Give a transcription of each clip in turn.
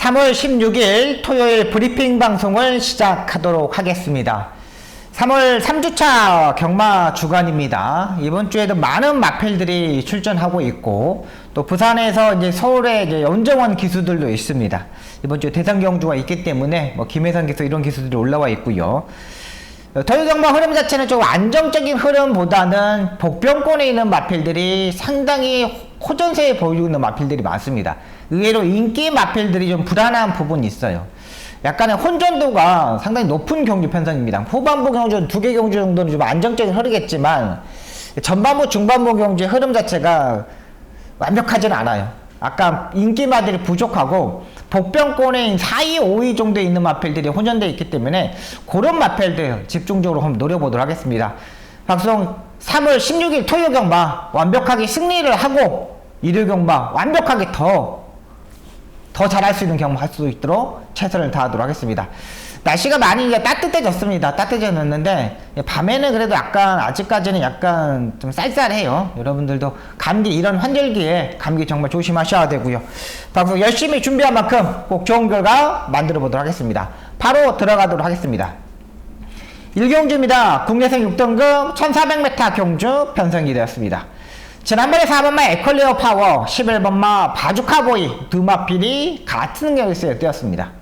3월 16일 토요일 브리핑 방송을 시작하도록 하겠습니다. 3월 3주차 경마 주간입니다. 이번 주에도 많은 마필들이 출전하고 있고, 또 부산에서 이제 서울에 이제 연정원 기수들도 있습니다. 이번 주에 대상 경주가 있기 때문에 김혜선 기수 이런 기수들이 올라와 있고요. 토요일 경마 흐름 자체는 좀 안정적인 흐름보다는 복병권에 있는 마필들이 상당히 호전세에 보이는 마필들이 많습니다. 의외로 인기 마필들이 좀 불안한 부분이 있어요. 약간의 혼전도가 상당히 높은 경주 편성입니다. 후반부 경주 2개 경주 정도는 좀 안정적인 흐르겠지만 전반부 중반부 경주의 흐름 자체가 완벽하지는 않아요. 아까 인기마들이 부족하고 복병권에 4위, 5위 정도에 있는 마필들이 혼전되어 있기 때문에 그런 마필들 집중적으로 한번 노려보도록 하겠습니다. 방송 3월 16일 토요일 경마 완벽하게 승리를 하고 일요일 경마 완벽하게 더 잘할 수 있는 경마 할 수 있도록 최선을 다하도록 하겠습니다. 날씨가 많이 이제 따뜻해졌습니다. 따뜻해졌는데 밤에는 그래도 약간 아직까지는 약간 좀 쌀쌀해요. 여러분들도 감기 이런 환절기에 감기 정말 조심하셔야 되고요. 방송 열심히 준비한 만큼 꼭 좋은 결과 만들어 보도록 하겠습니다. 바로 들어가도록 하겠습니다. 1경주입니다. 국내생 6등급 1400m 경주 편성이 되었습니다. 지난번에 4번마 에컬리어 파워, 11번마 바주카보이 두 마필이 같은 경기에 뛰었습니다.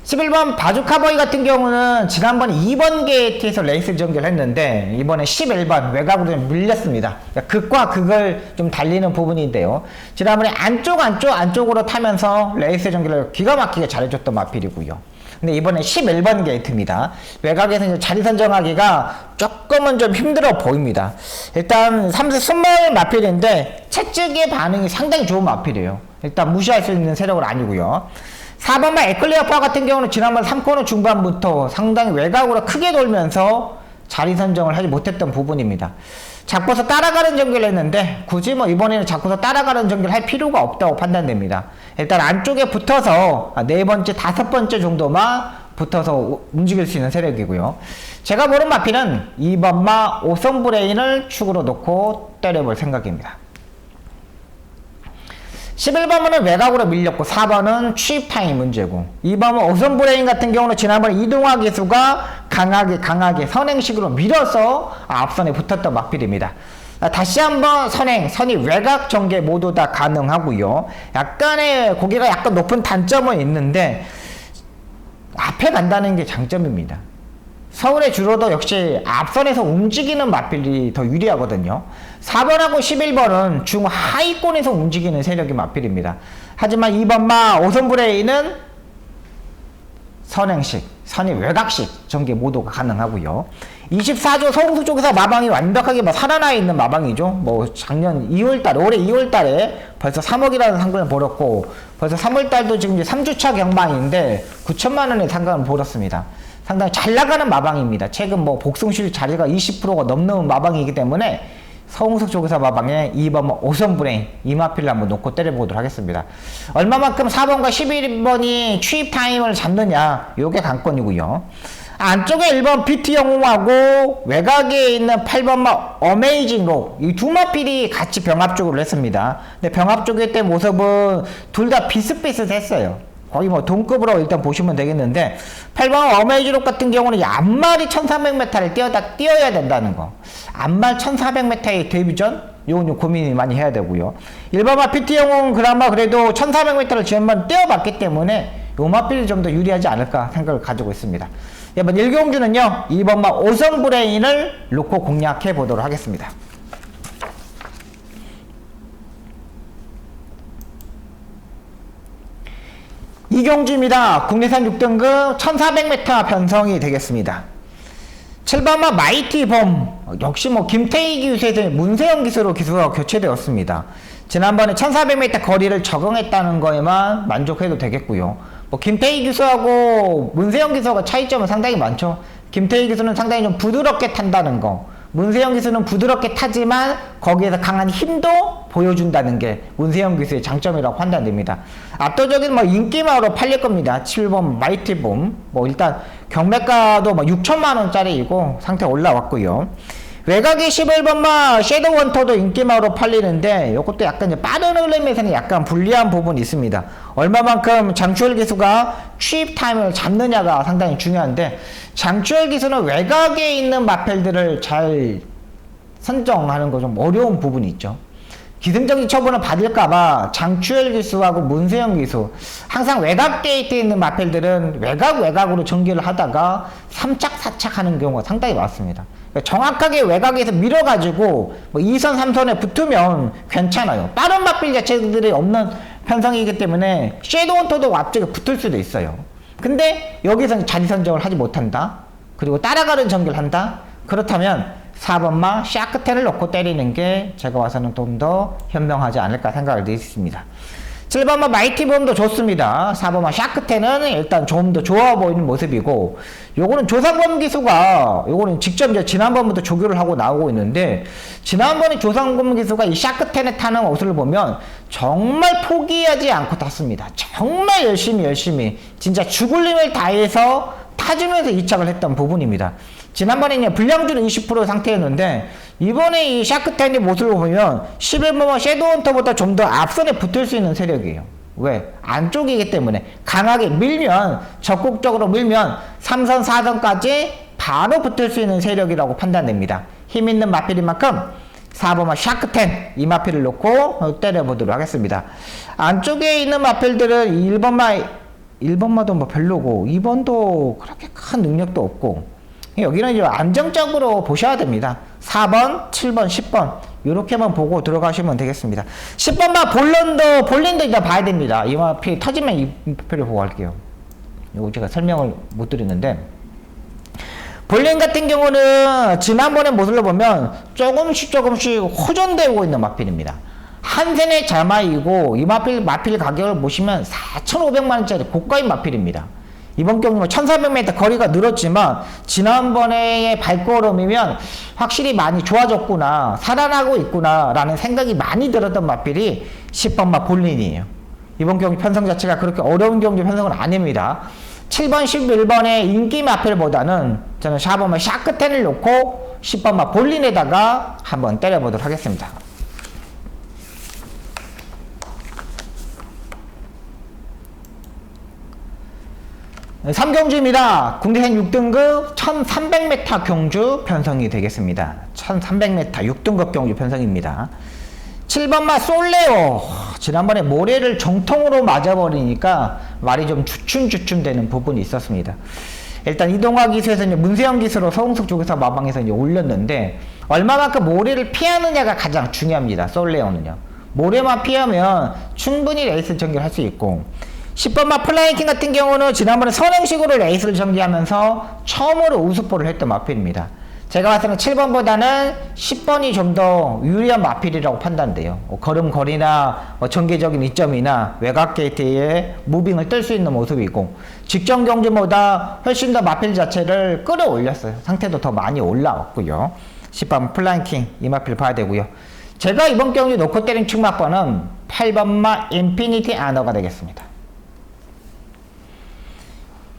11번 바주카보이 같은 경우는 지난번에 2번 게이트에서 레이스 전개를 했는데 이번에 11번 외곽으로 좀 밀렸습니다. 극과 극을 좀 달리는 부분인데요. 지난번에 안쪽으로 타면서 레이스 전개를 기가 막히게 잘해줬던 마필이고요. 근데 이번에 11번 게이트입니다. 외곽에서 이제 자리 선정하기가 조금은 좀 힘들어 보입니다. 일단 3세 순말 마필인데 채찍의 반응이 상당히 좋은 마필이에요. 일단 무시할 수 있는 세력은 아니고요. 4번마 에클리어파 같은 경우는 지난번 3코너 중반부터 상당히 외곽으로 크게 돌면서 자리 선정을 하지 못했던 부분입니다. 잡고서 따라가는 전개를 했는데 굳이 이번에는 잡고서 따라가는 전개를 할 필요가 없다고 판단됩니다. 일단 안쪽에 붙어서 4번째, 5번째 정도만 붙어서 움직일 수 있는 세력이고요. 제가 보는 마필은 2번마 오성브레인을 축으로 놓고 때려볼 생각입니다. 11번은 외곽으로 밀렸고 4번은 취입타임이 문제고 2번은 오선브레인 같은 경우는 지난번 이동화 기수가 강하게 선행식으로 밀어서 앞선에 붙었던 마필입니다. 다시 한번 선이 외곽 전개 모두 다 가능하고요. 약간의 고개가 약간 높은 단점은 있는데 앞에 간다는 게 장점입니다. 서울의 주로도 역시 앞선에서 움직이는 마필이 더 유리하거든요. 4번하고 11번은 중하위권에서 움직이는 세력이 마필입니다. 하지만 2번마 오선브레이는 선이 외곽식 전개 모두가 가능하고요. 24조 서울수 쪽에서 마방이 완벽하게 살아나 있는 마방이죠. 작년 2월달, 올해 2월달에 벌써 3억이라는 상금을 벌었고, 벌써 3월달도 지금 이제 3주차 경망인데 9천만 원의 상금을 벌었습니다. 상당히 잘 나가는 마방입니다. 최근 복승실 자리가 20%가 넘는 마방이기 때문에 서흥석 쪽에서 마방에 2번 오선브레인 이마필을 한번 놓고 때려보도록 하겠습니다. 얼마만큼 4번과 11번이 취입 타임을 잡느냐, 요게 관건이고요. 안쪽에 1번 비트 영웅하고 외곽에 있는 8번마 어메이징 록, 이 두 마필이 같이 병합쪽으로 했습니다. 근데 병합쪽에 때 모습은 둘 다 비슷비슷했어요. 거의 동급으로 일단 보시면 되겠는데 8번 어메이징 록 같은 경우는 앞말이 1400m를 뛰어야 된다는 거. 앞말 1400m의 데뷔전 요건 좀 고민이 많이 해야 되고요. 1번마 PT 영웅은 그나마 그래도 1400m를 지난번 뛰어봤기 때문에 요 마필이 좀 더 유리하지 않을까 생각을 가지고 있습니다. 이번 1경주는요 2번마 오성브레인을 놓고 공략해 보도록 하겠습니다. 이경주입니다. 국내산 6등급 1400m 편성이 되겠습니다. 7번마 마이티봄, 역시 김태희 기수에서 문세영 기수로 기수가 교체되었습니다. 지난번에 1400m 거리를 적응했다는 거에만 만족해도 되겠고요. 김태희 기수하고 문세영 기수가 차이점은 상당히 많죠. 김태희 기수는 상당히 좀 부드럽게 탄다는 거, 문세영 기수는 부드럽게 타지만 거기에서 강한 힘도 보여준다는 게 문세영 기수의 장점이라고 판단됩니다. 압도적인 인기마로 팔릴 겁니다. 7번 마이티봄, 일단 경매가도 6천만 원짜리이고 상태 올라왔고요. 외곽의 11번마 섀도우 헌터도 인기마로 팔리는데 이것도 약간 이제 빠른 흐름에서는 약간 불리한 부분이 있습니다. 얼마만큼 장추열 기수가 취입 타임을 잡느냐가 상당히 중요한데, 장추열 기수는 외곽에 있는 마펠들을 잘 선정하는 거 좀 어려운 부분이 있죠. 기승전결 처분을 받을까봐 장추열 기수하고 문세영 기수, 항상 외곽 게이트에 있는 마펠들은 외곽으로 전개를 하다가 3착, 4착 하는 경우가 상당히 많습니다. 그러니까 정확하게 외곽에서 밀어가지고 뭐 2선, 3선에 붙으면 괜찮아요. 빠른 마펠 자체들이 없는 편성이기 때문에 섀도우 헌터도 앞쪽에 붙을 수도 있어요. 근데 여기서 자리 선정을 하지 못한다. 그리고 따라가는 전개를 한다. 그렇다면 4번마 샤크텐을 넣고 때리는 게 제가 봐서는 좀 더 현명하지 않을까 생각을 드렸습니다. 7번마 마이티범도 좋습니다. 4번마 샤크텐은 일단 좀 더 좋아 보이는 모습이고, 요거는 조상범 기수가 요거는 직접 이제 지난번부터 조교를 하고 나오고 있는데, 지난번에 조상범 기수가 이 샤크텐에 타는 모습을 보면 정말 포기하지 않고 탔습니다. 정말 열심히 진짜 죽을 힘을 다해서 타주면서 이착을 했던 부분입니다. 지난번에 이제 불량주는 20% 상태였는데, 이번에 이 샤크텐의 모습을 보면 11번마 섀도우 헌터보다 좀 더 앞선에 붙을 수 있는 세력이에요. 왜? 안쪽이기 때문에 강하게 밀면, 적극적으로 밀면 3선, 4선까지 바로 붙을 수 있는 세력이라고 판단됩니다. 힘 있는 마필인 만큼 4번마 샤크텐 이 마필을 놓고 때려보도록 하겠습니다. 안쪽에 있는 마필들은 1번마도 뭐 별로고 2번도 그렇게 큰 능력도 없고, 여기는 이제 안정적으로 보셔야 됩니다. 4번, 7번, 10번 이렇게만 보고 들어가시면 되겠습니다. 10번만 볼린도 일단 봐야 됩니다. 이 마필 터지면 이 마필을 보고 할게요. 이거 제가 설명을 못 드리는데, 볼린 같은 경우는 지난번에 모습을 보면 조금씩 호전되고 있는 마필입니다. 한센의 자마이고, 이 마필 가격을 보시면 4,500만원짜리 고가인 마필입니다. 이번 경기는 1400m 거리가 늘었지만 지난번에의 발걸음이면 확실히 많이 좋아졌구나, 살아나고 있구나 라는 생각이 많이 들었던 마필이 10번마 볼린이에요. 이번 경기 편성 자체가 그렇게 어려운 경기 편성은 아닙니다. 7번, 11번의 인기 마필보다는 저는 4번마 샤크텐을 놓고 10번마 볼린에다가 한번 때려보도록 하겠습니다. 3경주입니다. 국내선 6등급 1300m 경주 편성이 되겠습니다. 1300m 6등급 경주 편성입니다. 7번마 솔레오, 지난번에 모래를 정통으로 맞아버리니까 말이 좀 주춤 되는 부분이 있었습니다. 일단 이동화 기수에서 이제 문세영 기수로 서흥석 쪽에서 마방에서 이제 올렸는데, 얼마만큼 모래를 피하느냐가 가장 중요합니다. 솔레오는요, 모래만 피하면 충분히 레이스 전개를 할 수 있고, 10번마 플라잉킹 같은 경우는 지난번에 선행식으로 레이스를 전개하면서 처음으로 우수포를 했던 마필입니다. 제가 봤을 때는 7번보다는 10번이 좀 더 유리한 마필이라고 판단돼요. 걸음거리나 전개적인 이점이나 외곽 게이트에 무빙을 뜰 수 있는 모습이고, 직전 경주보다 훨씬 더 마필 자체를 끌어올렸어요. 상태도 더 많이 올라왔고요. 10번 플라잉킹 이 마필 봐야 되고요. 제가 이번 경주 놓고 때린 축마번은 8번마 인피니티 아너가 되겠습니다.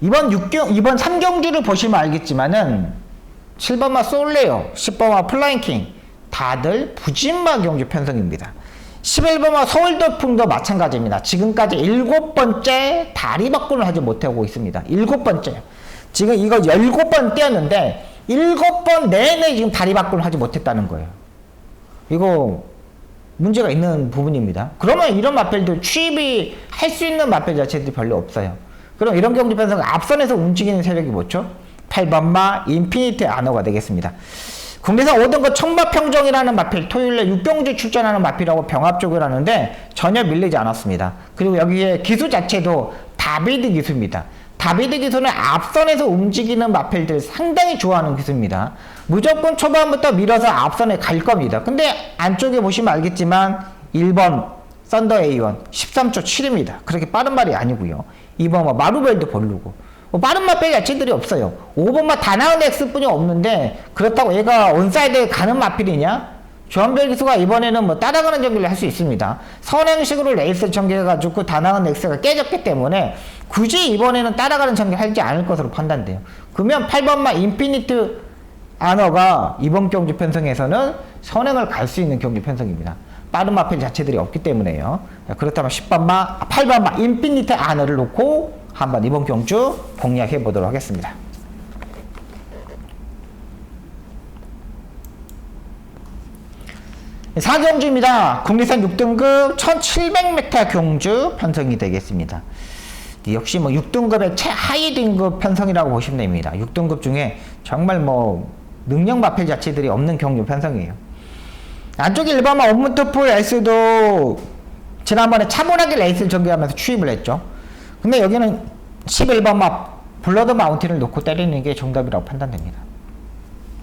이번 3경주를 보시면 알겠지만은 7번마 솔레오, 10번마 플라잉킹 다들 부진마 경주 편성입니다. 11번마 서울돌풍도 마찬가지입니다. 지금까지 7번째 다리 바꾸를 하지 못하고 있습니다. 7번째. 지금 이거 17번 뛰었는데 7번 내내 지금 다리 바꾸를 하지 못했다는 거예요. 이거 문제가 있는 부분입니다. 그러면 이런 마필들 취입이 할 수 있는 마필 자체들이 별로 없어요. 그럼 이런 경주 편성은 앞선에서 움직이는 세력이 뭐죠? 8번마 인피니티 아너가 되겠습니다. 국내선 5등급 청마평정이라는 마필, 토요일에 6경주 출전하는 마필하고 병합쪽을 하는데 전혀 밀리지 않았습니다. 그리고 여기에 기수 자체도 다비드 기수입니다. 다비드 기수는 앞선에서 움직이는 마필들 상당히 좋아하는 기수입니다. 무조건 초반부터 밀어서 앞선에 갈 겁니다. 근데 안쪽에 보시면 알겠지만 1번 썬더 A1 13초 7입니다. 그렇게 빠른 말이 아니고요. 2번 마루벨도 별로고, 빠른 마필 자체들이 없어요. 5번마 다나은 X뿐이 없는데, 그렇다고 얘가 온사이드에 가는 마필이냐? 조한별 기수가 이번에는 따라가는 전개를 할 수 있습니다. 선행식으로 레이스 전개해가지고 다나은 X가 깨졌기 때문에 굳이 이번에는 따라가는 전개를 하지 않을 것으로 판단돼요. 그러면 8번마 인피니트 아너가 이번 경주 편성에서는 선행을 갈 수 있는 경주 편성입니다. 다른 마필 자체들이 없기 때문에요. 그렇다면 10번마, 8번마 인피니트 아너를 놓고 한번 이번 경주 공략해 보도록 하겠습니다. 사경주입니다. 국내산 6등급 1700m 경주 편성이 되겠습니다. 역시 뭐 6등급의 최하위 등급 편성이라고 보시면 됩니다. 6등급 중에 정말 뭐 능력 마필 자체들이 없는 경주 편성이에요. 안쪽에 1번마 온문트풀 S도 지난번에 차분하게 레이스를 전개하면서 추입을 했죠. 근데 여기는 11번마 블러드 마운틴을 놓고 때리는 게 정답이라고 판단됩니다.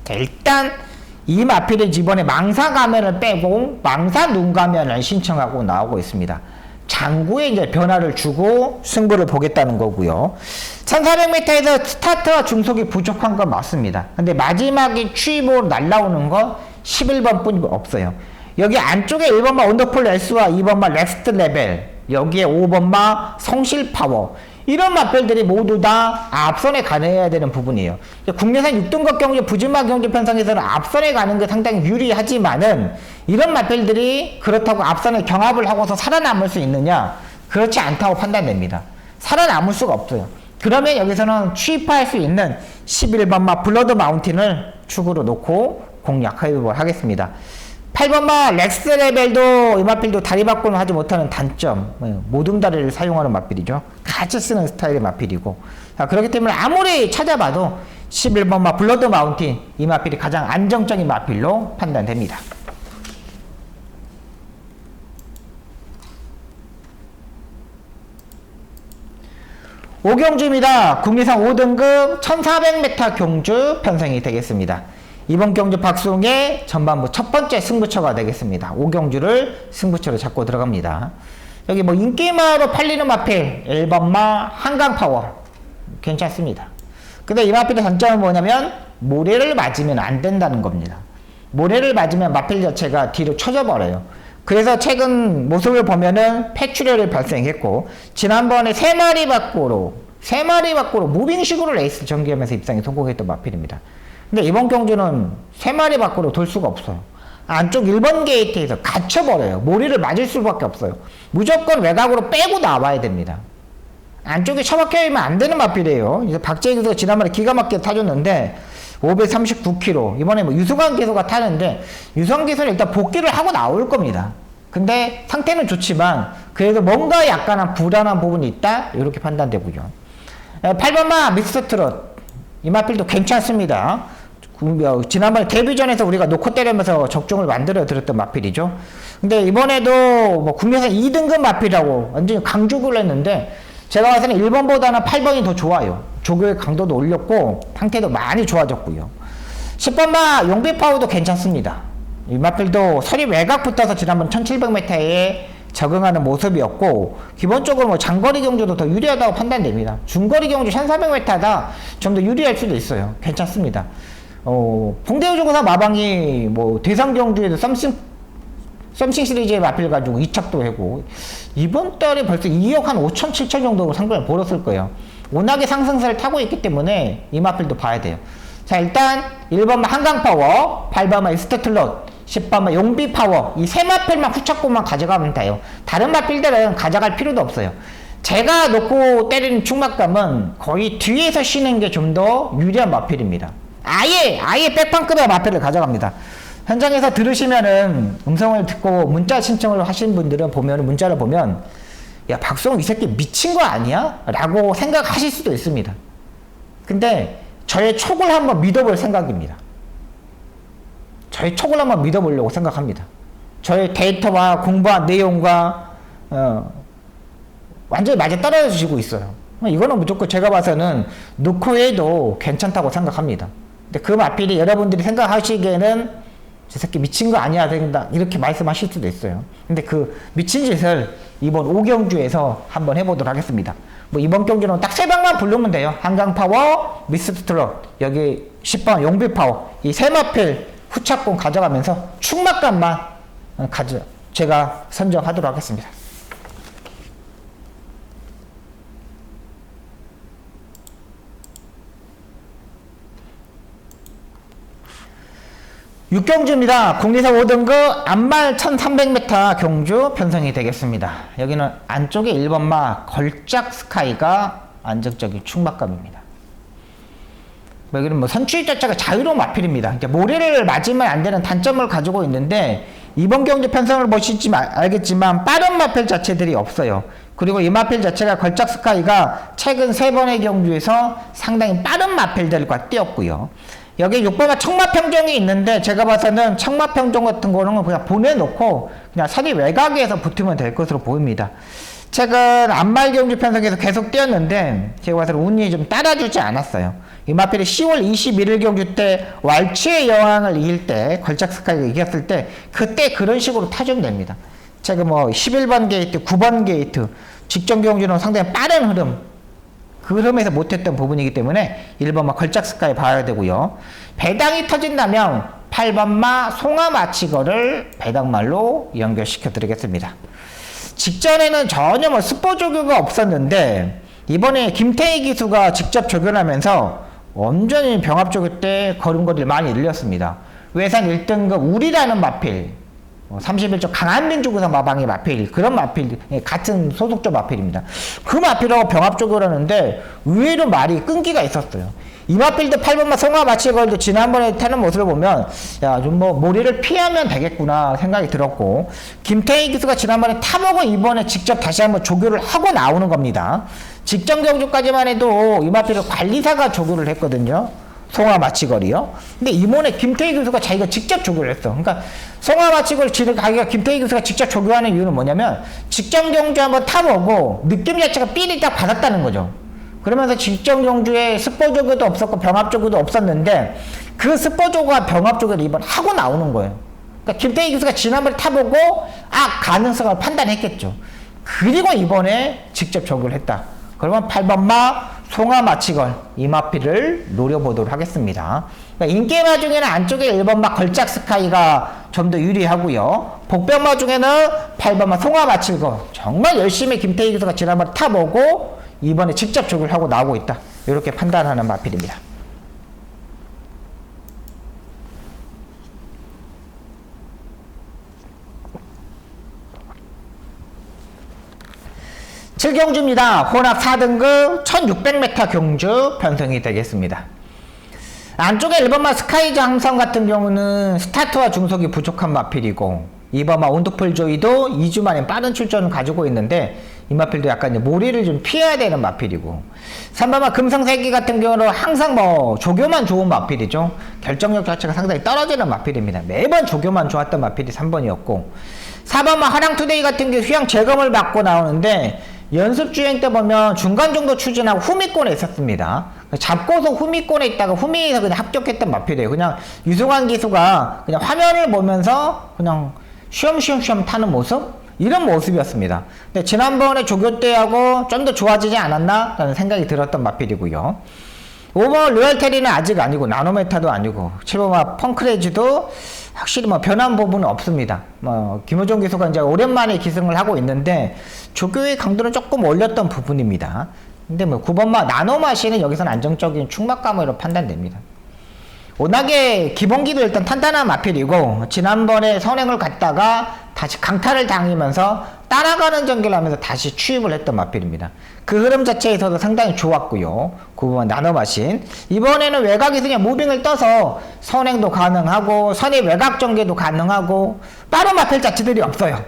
자, 일단 이 마필은 이번에 망사 가면을 빼고 망사 눈 가면을 신청하고 나오고 있습니다. 장구에 이제 변화를 주고 승부를 보겠다는 거고요. 1400m에서 스타트와 중속이 부족한 건 맞습니다. 근데 마지막에 추입으로 날라오는 건 11번 뿐이 없어요. 여기 안쪽에 1번마 원더풀 S와 2번마 넥스트 레벨, 여기에 5번마 성실 파워, 이런 마필들이 모두 다 앞선에 가해야 되는 부분이에요. 국내산 6등급 경주 부진마 경주 편성에서는 앞선에 가는 게 상당히 유리하지만은 이런 마필들이 그렇다고 앞선에 경합을 하고서 살아남을 수 있느냐? 그렇지 않다고 판단됩니다. 살아남을 수가 없어요. 그러면 여기서는 취입할 수 있는 11번마 블러드 마운틴을 축으로 놓고 공략하도록 하겠습니다. 8번마 렉스 레벨도 이 마필도 다리 바꾸는 하지 못하는 단점, 모든 다리를 사용하는 마필이죠. 같이 쓰는 스타일의 마필이고, 자, 그렇기 때문에 아무리 찾아봐도 11번마 블러드 마운틴 이 마필이 가장 안정적인 마필로 판단됩니다. 오경주입니다. 국내산 5등급 1400m 경주 편성이 되겠습니다. 이번 경주 박송의 전반부 첫 번째 승부처가 되겠습니다. 5경주를 승부처로 잡고 들어갑니다. 여기 뭐 인기마로 팔리는 마필 1번마 한강파워 괜찮습니다. 근데 이 마필의 단점은 뭐냐면 모래를 맞으면 안 된다는 겁니다. 모래를 맞으면 마필 자체가 뒤로 쳐져 버려요. 그래서 최근 모습을 보면은 폐출혈이 발생했고, 지난번에 3마리 밖으로 무빙식으로 레이스 전개하면서 입상에 성공했던 마필입니다. 근데 이번 경주는 3마리 밖으로 돌 수가 없어요. 안쪽 1번 게이트에서 갇혀버려요. 모리를 맞을 수밖에 없어요. 무조건 외곽으로 빼고 나와야 됩니다. 안쪽에 처박혀있으면 안 되는 마필이에요. 박재희 교수가 지난번에 기가 막히게 타줬는데 539km, 이번에 뭐 유승환 기수가 타는데 유승환 기수는 일단 복귀를 하고 나올 겁니다. 근데 상태는 좋지만 그래도 뭔가 약간한 불안한 부분이 있다, 이렇게 판단되고요. 8번마 미스터 트롯 이 마필도 괜찮습니다. 지난번에 데뷔전에서 우리가 놓고 때리면서 적중을 만들어 드렸던 마필이죠. 근데 이번에도 뭐 국내산 2등급 마필이라고 완전히 강조를 했는데, 제가 봐서는 1번보다는 8번이 더 좋아요. 조교의 강도도 올렸고 상태도 많이 좋아졌고요. 10번마 용비파워도 괜찮습니다. 이 마필도 서리 외곽 붙어서 지난번 1700m에 적응하는 모습이었고, 기본적으로 뭐 장거리 경주도 더 유리하다고 판단됩니다. 중거리 경주 1400m다 좀 더 유리할 수도 있어요. 괜찮습니다. 봉대우주고사 마방이 뭐 대상 경주에도 썸씽 시리즈의 마필 가지고 2착도 하고, 이번 달에 벌써 2억 한 5천 7천 정도 상금을 벌었을 거예요. 워낙에 상승세를 타고 있기 때문에 이 마필도 봐야 돼요. 자, 일단 1번마 한강파워, 8번마 이스트틀롯, 10번마 용비파워, 이 세 마필만 후착고만 가져가면 돼요. 다른 마필들은 가져갈 필요도 없어요. 제가 놓고 때리는 충막감은 거의 뒤에서 쉬는 게 좀 더 유리한 마필입니다. 아예 백판급의 마필을 가져갑니다. 현장에서 들으시면은 음성을 듣고 문자 신청을 하신 분들은 문자를 보면, 야, 박성우 이 새끼 미친 거 아니야? 라고 생각하실 수도 있습니다. 근데 저의 촉을 한번 믿어볼 생각입니다. 저의 촉을 한번 믿어보려고 생각합니다. 저의 데이터와 공부한 내용과 완전히 맞아떨어지고 있어요. 이거는 무조건 제가 봐서는 놓고 해도 괜찮다고 생각합니다. 근데 그 마필이 여러분들이 생각하시기에는 저 새끼 미친 거 아니야 된다, 이렇게 말씀하실 수도 있어요. 근데 그 미친 짓을 이번 5경주에서 한번 해보도록 하겠습니다. 뭐 이번 경주는 딱 3방만 부르면 돼요. 한강파워, 미스트트롯, 여기 10번 용비파워, 이 세 마필 후착공 가져가면서 충막감만 제가 선정하도록 하겠습니다. 6경주입니다. 국리선 5등급 안말 1300m 경주 편성이 되겠습니다. 여기는 안쪽에 1번마 걸작 스카이가 안정적인 충막감입니다. 여기는 뭐 선취 자체가 자유로운 마필입니다. 모래를 맞으면 안 되는 단점을 가지고 있는데 이번 경주 편성을 보시면 알겠지만 빠른 마필 자체들이 없어요. 그리고 이 마필 자체가 걸작 스카이가 최근 3번의 경주에서 상당히 빠른 마필들과 뛰었고요. 여기 6번마 청마평정이 있는데 제가 봐서는 청마평정 같은 거는 그냥 보내놓고 그냥 선이 외곽에서 붙으면 될 것으로 보입니다. 최근 안말 경주 편성에서 계속 뛰었는데 제가 봐서는 운이 좀 따라주지 않았어요. 이 마필이 10월 21일 경주 때 왈츠의 여왕을 이길 때 걸작 스카이가 이겼을 때 그때 그런 식으로 타주면 됩니다. 제가 뭐 11번 게이트, 9번 게이트 직전 경주는 상당히 빠른 흐름 그 흐름에서 못했던 부분이기 때문에 1번마 걸작 스카이 봐야 되고요. 배당이 터진다면 8번마 송아마치거를 배당말로 연결시켜 드리겠습니다. 직전에는 전혀 뭐 스포 조교가 없었는데 이번에 김태희 기수가 직접 조교하면서 완전히 병합 조교 때 걸음걸이를 많이 늘렸습니다. 외산 1등급 우리라는 마필 31조 강한민족에서 마방의 마필 그런 마필 같은 소속조 마필입니다. 그 마필하고 병합 조교라는데 의외로 말이 끈기가 있었어요. 이 마필도 8번마 송아마치걸도 지난번에 타는 모습을 보면 야 좀 뭐 모래를 피하면 되겠구나 생각이 들었고 김태희 기수가 지난번에 타보고 이번에 직접 다시 한번 조교를 하고 나오는 겁니다. 직전 경주까지만 해도 이 마필을 관리사가 조교를 했거든요. 송아마치걸이요. 근데 이번에 김태희 교수가 자기가 직접 조교를 했어. 그러니까 송아마치걸 지를 가기가 김태희 교수가 직접 조교하는 이유는 뭐냐면 직전 경주 한번 타보고 느낌 자체가 삘이 딱 받았다는 거죠. 그러면서 직전 경주에 스포 조교도 없었고 병합 조교도 없었는데 그 스포 조교와 병합 조교를 이번 하고 나오는 거예요. 그러니까 김태희 교수가 지난번에 타보고 가능성을 판단했겠죠. 그리고 이번에 직접 조교를 했다. 그러면 8번마 송아마치걸 이 마필을 노려보도록 하겠습니다. 그러니까 인게임화 중에는 안쪽에 1번마 걸작 스카이가 좀 더 유리하고요. 복병마 중에는 8번마 송아마치걸 정말 열심히 김태희 기수가 지난번에 타보고 이번에 직접 조교를 하고 나오고 있다. 이렇게 판단하는 마필입니다. 7경주입니다. 혼합 4등급 1600m 경주 편성이 되겠습니다. 안쪽에 1번마 스카이 장성 같은 경우는 스타트와 중속이 부족한 마필이고 2번마 온도풀 조이도 2주 만에 빠른 출전을 가지고 있는데 이 마필도 약간 모리를 좀 피해야 되는 마필이고 3번마 금성세기 같은 경우는 항상 뭐 조교만 좋은 마필이죠. 결정력 자체가 상당히 떨어지는 마필입니다. 매번 조교만 좋았던 마필이 3번이었고 4번마 화랑투데이 같은 경우 휴양 재검을 받고 나오는데 연습 주행 때 보면 중간 정도 추진하고 후미권에 있었습니다. 잡고서 후미권에 있다가 후미에서 그냥 합격했던 마필이에요. 그냥 유승환 기수가 그냥 화면을 보면서 그냥 쉬엄쉬엄 타는 모습? 이런 모습이었습니다. 근데 지난번에 조교 때하고 좀 더 좋아지지 않았나? 라는 생각이 들었던 마필이고요. 5번 로얄테리는 아직 아니고 나노메타도 아니고 7번마 펑크레지도 확실히 뭐 변한 부분은 없습니다. 김호종 기수가 이제 오랜만에 기승을 하고 있는데 조교의 강도는 조금 올렸던 부분입니다. 근데 9번마 나노마시는 여기서는 안정적인 충막감으로 판단됩니다. 워낙에 기본기도 일단 탄탄한 마필이고 지난번에 선행을 갔다가 다시 강타를 당하면서 따라가는 전개를 하면서 다시 추입을 했던 마필입니다. 그 흐름 자체에서도 상당히 좋았고요. 9번 나노마신 이번에는 외곽에서 그냥 무빙을 떠서 선행도 가능하고 선의 외곽 전개도 가능하고 빠른 마필 자체들이 없어요.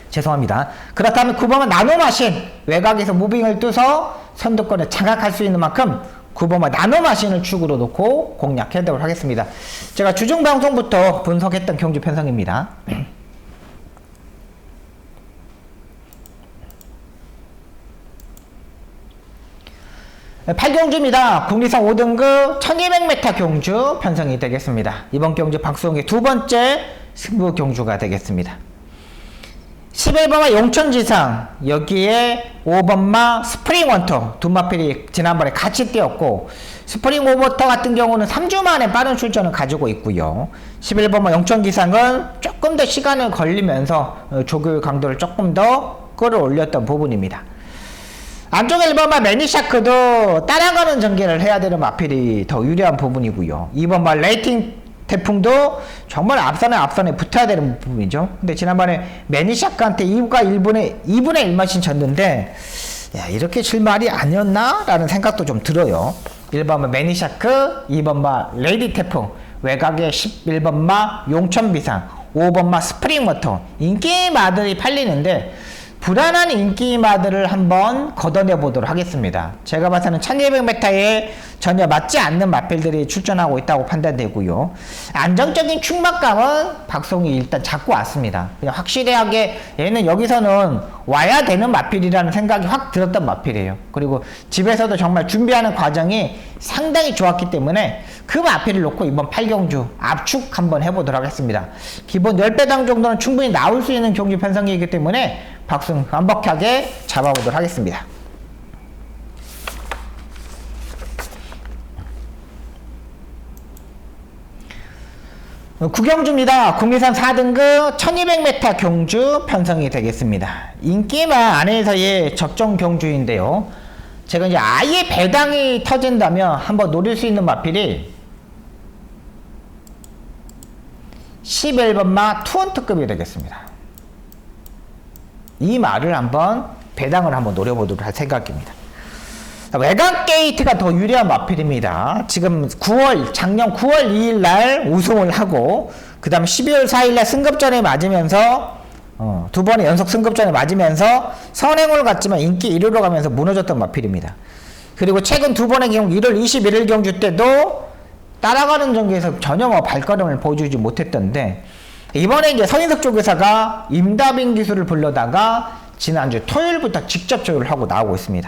죄송합니다. 그렇다면 9번은 나노마신 외곽에서 무빙을 떠서 선두권을 장악할 수 있는 만큼 9번마 나노마신을 축으로 놓고 공략해보도록 하겠습니다. 제가 주중방송부터 분석했던 경주 편성입니다. 8경주입니다. 국리선 5등급 1200m 경주 편성이 되겠습니다. 이번 경주 박수홍의 두 번째 승부 경주가 되겠습니다. 11번마 용천지상 여기에 5번마 스프링워터 두 마필이 지난번에 같이 뛰었고 스프링워터 같은 경우는 3주 만에 빠른 출전을 가지고 있고요. 11번마 용천지상은 조금 더 시간을 걸리면서 조교의 강도를 조금 더 끌어올렸던 부분입니다. 안쪽에 1번마 매니샤크도 따라가는 전개를 해야 되는 마필이 더 유리한 부분이고요. 2번마 레이팅 태풍도 정말 앞선에 붙어야 되는 부분이죠. 근데 지난번에 매니샤크한테 2분의 1마신 졌는데, 야, 이렇게 질 말이 아니었나? 라는 생각도 좀 들어요. 1번마 매니샤크, 2번마 레이디 태풍, 외곽에 11번마 용천비상, 5번마 스프링워터. 인기마들이 팔리는데, 불안한 인기마들을 한번 걷어내 보도록 하겠습니다. 제가 봐서는 1200m에 전혀 맞지 않는 마필들이 출전하고 있다고 판단되고요. 안정적인 충막감은 박송이 일단 잡고 왔습니다. 그냥 확실하게 얘는 여기서는 와야 되는 마필이라는 생각이 확 들었던 마필이에요. 그리고 집에서도 정말 준비하는 과정이 상당히 좋았기 때문에 그 마필을 놓고 이번 8경주 압축 한번 해보도록 하겠습니다. 기본 10배당 정도는 충분히 나올 수 있는 경주 편성이기 때문에 박승 완벽하게 잡아보도록 하겠습니다. 구경주입니다. 국내산 4등급 1200m 경주 편성이 되겠습니다. 인기마 안에서의 적정 경주인데요. 제가 이제 아예 배당이 터진다면 한번 노릴 수 있는 마필이 11번마 투원특급이 되겠습니다. 이 말을 한번 배당을 한번 노려보도록 할 생각입니다. 외곽 게이트가 더 유리한 마필입니다. 지금 작년 9월 2일 날 우승을 하고, 그 다음 12월 4일 날 승급전에 맞으면서, 두 번의 연속 승급전에 맞으면서 선행을 갔지만 인기 1위로 가면서 무너졌던 마필입니다. 그리고 최근 두 번의 경우 1월 21일 경주 때도 따라가는 전개에서 전혀 발걸음을 보여주지 못했던데, 이번에 이제 서인석 조교사가 임다빈 기수를 불러다가 지난주 토요일부터 직접 조율을 하고 나오고 있습니다.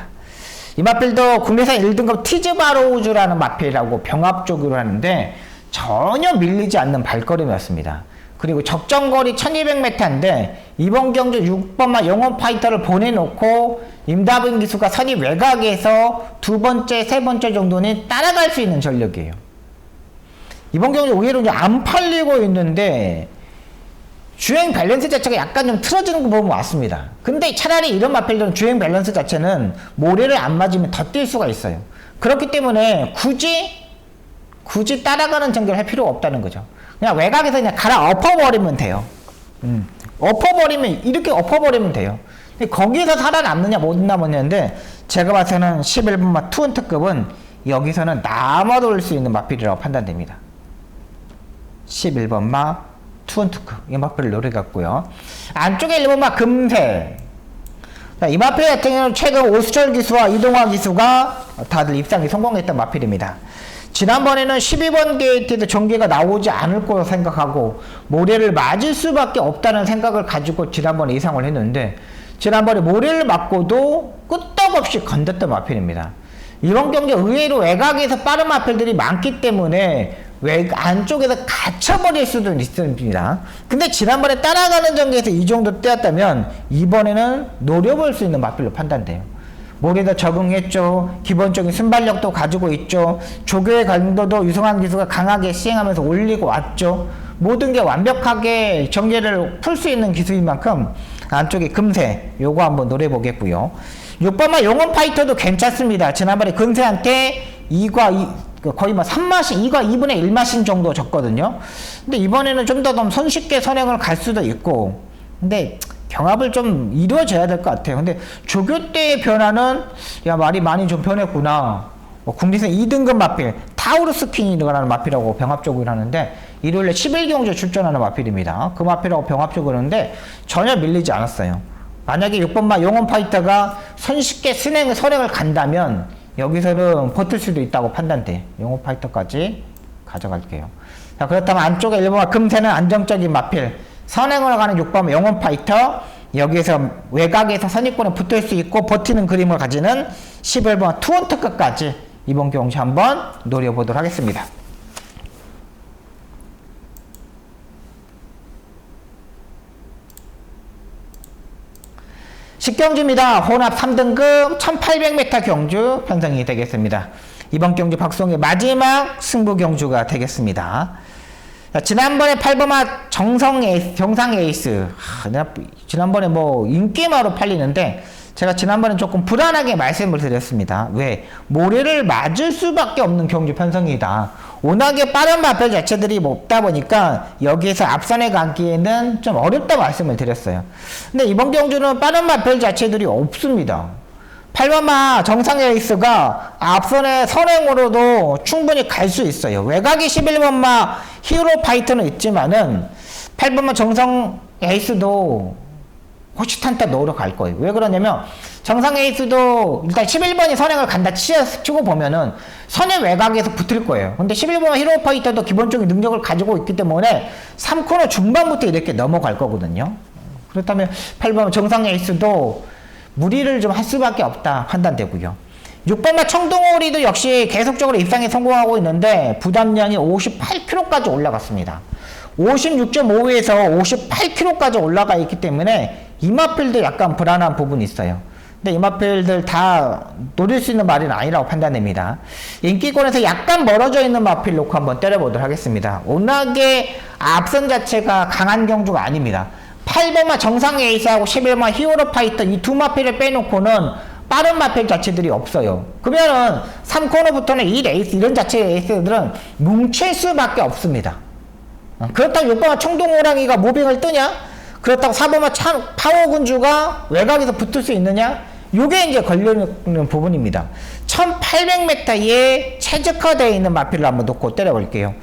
이 마필도 국내산 1등급 티즈바로우즈라는 마필이라고 병합 조교를 하는데 전혀 밀리지 않는 발걸음이었습니다. 그리고 적정거리 1200m인데 이번 경주 6번마 영원 파이터를 보내놓고 임다빈 기수가 선이 외곽에서 두 번째, 세 번째 정도는 따라갈 수 있는 전력이에요. 이번 경주 의외로 이제 안 팔리고 있는데 주행 밸런스 자체가 약간 좀 틀어지는 거 보면 왔습니다. 근데 차라리 이런 마필들은 주행 밸런스 자체는 모래를 안 맞으면 더 뛸 수가 있어요. 그렇기 때문에 굳이 따라가는 전개를 할 필요가 없다는 거죠. 그냥 외곽에서 그냥 갈아 엎어버리면 돼요. 이렇게 엎어버리면 돼요. 근데 거기서 살아남느냐 못 남느냐인데, 제가 봐서는 11번마 투원특급은 여기서는 남아돌 수 있는 마필이라고 판단됩니다. 11번마 투원특급 이 마필을 노려갔고요. 안쪽에 1번마 금세. 자, 이 마필 같은 경우는 최근 오수철 기수와 이동화 기수가 다들 입상이 성공했던 마필입니다. 지난번에는 12번 게이트에도 전개가 나오지 않을 거라 생각하고 모래를 맞을 수밖에 없다는 생각을 가지고 지난번에 예상을 했는데, 지난번에 모래를 맞고도 끄떡없이 건졌던 마필입니다. 이번 경기 의외로 외곽에서 빠른 마필들이 많기 때문에 안쪽에서 갇혀버릴 수도 있습니다. 근데 지난번에 따라가는 전개에서 이 정도 뛰었다면 이번에는 노려볼 수 있는 마필로 판단돼요. 모래도 적응했죠. 기본적인 순발력도 가지고 있죠. 조교의 강도도 유성환 기수가 강하게 시행하면서 올리고 왔죠. 모든 게 완벽하게 전개를 풀 수 있는 기수인 만큼 안쪽에 금세 요거 한번 노려보겠고요. 6번마 용원 파이터도 괜찮습니다. 지난번에 금세한테 2과 거의 3마신, 2과 2분의 1마신 정도 졌거든요. 근데 이번에는 좀 더 손쉽게 선행을 갈 수도 있고, 근데 경합을 좀 이루어져야 될 것 같아요. 근데 조교 때의 변화는, 야, 말이 많이 좀 변했구나. 국리선 2등급 마필, 타우루스 퀸이라는 마필하고 병합적으로 하는데, 일요일에 11경주에 출전하는 마필입니다. 그 마필하고 병합적으로 하는데, 전혀 밀리지 않았어요. 만약에 6번마 용원 파이터가 손쉽게 선행을 간다면, 여기서는 버틸 수도 있다고 판단돼. 용호 파이터까지 가져갈게요. 자, 그렇다면 안쪽에 1번마 금세는 안정적인 마필, 선행으로 가는 6번마 용호 파이터, 여기에서 외곽에서 선입권에 붙을 수 있고 버티는 그림을 가지는 11번마 투원특급까지 이번 경주 한번 노려보도록 하겠습니다. 식경주입니다. 혼합 3등급 1800m 경주 편성이 되겠습니다. 이번 경주 박송의 마지막 승부 경주가 되겠습니다. 자, 지난번에 8번마 정상 에이스. 지난번에 인기마로 팔리는데, 제가 지난번에 조금 불안하게 말씀을 드렸습니다. 왜? 모래를 맞을 수밖에 없는 경주 편성이다. 워낙에 빠른 마필 자체들이 없다 보니까 여기에서 앞선에 가기에는 좀 어렵다 말씀을 드렸어요. 근데 이번 경주는 빠른 마필 자체들이 없습니다. 8번마 정상 에이스가 앞선의 선행으로도 충분히 갈 수 있어요. 외곽이 11번마 히어로 파이터는 있지만은 8번마 정상 에이스도 호시탄타 넣으러 갈 거예요. 왜 그러냐면 정상 에이스도 일단 11번이 선행을 간다 치고 보면은 선행 외곽에서 붙을 거예요. 근데 11번 히어로 파이터도 기본적인 능력을 가지고 있기 때문에 3코너 중반부터 이렇게 넘어갈 거거든요. 그렇다면 8번 정상 에이스도 무리를 좀 할 수밖에 없다 판단되고요. 6번마 청동오리도 역시 계속적으로 입상에 성공하고 있는데 부담량이 58kg까지 올라갔습니다. 56.5에서 58kg까지 올라가 있기 때문에 이마필도 약간 불안한 부분이 있어요. 근데 이마필들 다 노릴 수 있는 말은 아니라고 판단됩니다. 인기권에서 약간 멀어져 있는 마필 놓고 한번 때려보도록 하겠습니다. 워낙에 앞선 자체가 강한 경주가 아닙니다. 8번마 정상 에이스하고 11번마 히어로 파이터 이 두 마필을 빼놓고는 빠른 마필 자체들이 없어요. 그러면은 3코너부터는 이 레이스, 이런 자체의 에이스들은 뭉칠 수밖에 없습니다. 그렇다고 6번마 청동호랑이가 무빙을 뜨냐? 그렇다고 4번마 파워군주가 외곽에서 붙을 수 있느냐? 요게 이제 걸려있는 부분입니다. 1800m에 최적화되어 있는 마필을 한번 놓고 때려볼게요.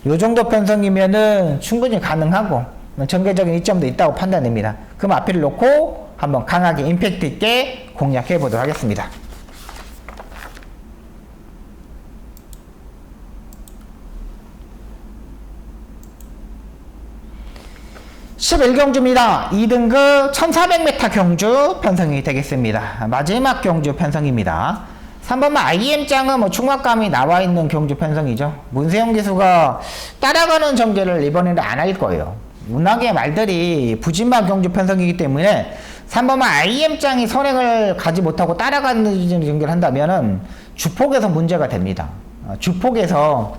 요 정도 편성이면은 충분히 가능하고 전개적인 이점도 있다고 판단됩니다. 그 마필을 놓고 한번 강하게 임팩트 있게 공략해 보도록 하겠습니다. 11경주입니다. 2등급 1400m 경주 편성이 되겠습니다. 마지막 경주 편성입니다. 3번마 IM장은 충막감이 나와 있는 경주 편성이죠. 문세영 기수가 따라가는 전개를 이번에는 안 할 거예요. 워낙에 말들이 부진만 경주 편성이기 때문에 3번마 IM장이 선행을 가지 못하고 따라가는 전개를 한다면은 주폭에서 문제가 됩니다. 주폭에서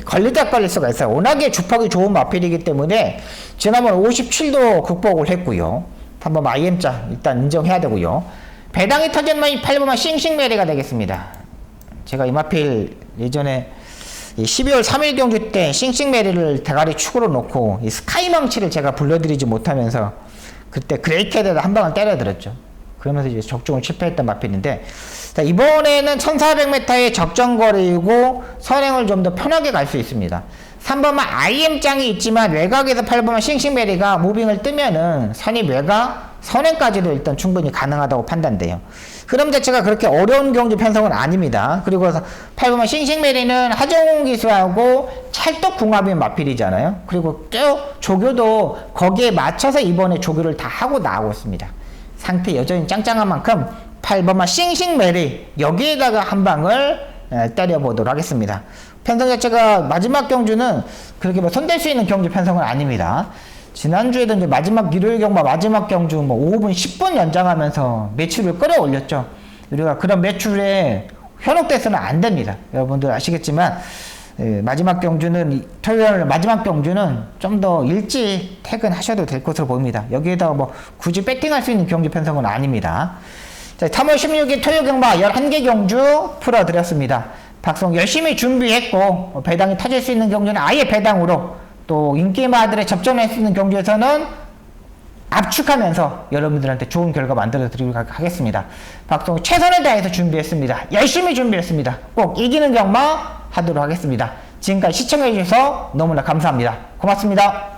걸리다 걸릴 수가 있어요. 워낙에 주폭이 좋은 마필이기 때문에 지난번 57도 극복을 했고요. 3번마 IM장 일단 인정해야 되고요. 배당이 터진 마이 8번마 싱싱메리가 되겠습니다. 제가 이 마필 예전에 12월 3일 경주 때 싱싱메리를 대가리 축으로 놓고 이 스카이망치를 제가 불러드리지 못하면서 그때 그레이캐드에다 한 방을 때려들었죠. 그러면서 이제 적중을 실패했던 마필인데, 자, 이번에는 1400m의 적정거리이고 선행을 좀 더 편하게 갈 수 있습니다. 3번만 IM장이 있지만 외곽에서 8번만 싱싱메리가 무빙을 뜨면은 선입 외곽 선행까지도 일단 충분히 가능하다고 판단돼요. 흐름 자체가 그렇게 어려운 경주 편성은 아닙니다. 그리고 8번만 싱싱메리는 하정우 기수하고 찰떡궁합인 마필이잖아요. 그리고 쭉 조교도 거기에 맞춰서 이번에 조교를 다 하고 나오고 있습니다. 상태 여전히 짱짱한 만큼 8번만 싱싱메리 여기에다가 한 방을 때려보도록 하겠습니다. 편성 자체가 마지막 경주는 그렇게 손댈 수 있는 경주 편성은 아닙니다. 지난주에도 이제 마지막 일요일 경마 마지막 경주 5분 10분 연장하면서 매출을 끌어올렸죠. 우리가 그런 매출에 현혹돼서는 안 됩니다. 여러분들 아시겠지만 마지막 경주는 토요일 마지막 경주는 좀 더 일찍 퇴근하셔도 될 것으로 보입니다. 여기에다가 굳이 배팅할 수 있는 경주 편성은 아닙니다. 자, 3월 16일 토요 경마 11개 경주 풀어드렸습니다. 박성 열심히 준비했고 배당이 터질 수 있는 경주는 아예 배당으로, 또 인기마들의 접전할 수 있는 경주에서는 압축하면서 여러분들한테 좋은 결과 만들어 드리도록 하겠습니다. 박성 최선을 다해서 준비했습니다. 열심히 준비했습니다. 꼭 이기는 경마 하도록 하겠습니다. 지금까지 시청해 주셔서 너무나 감사합니다. 고맙습니다.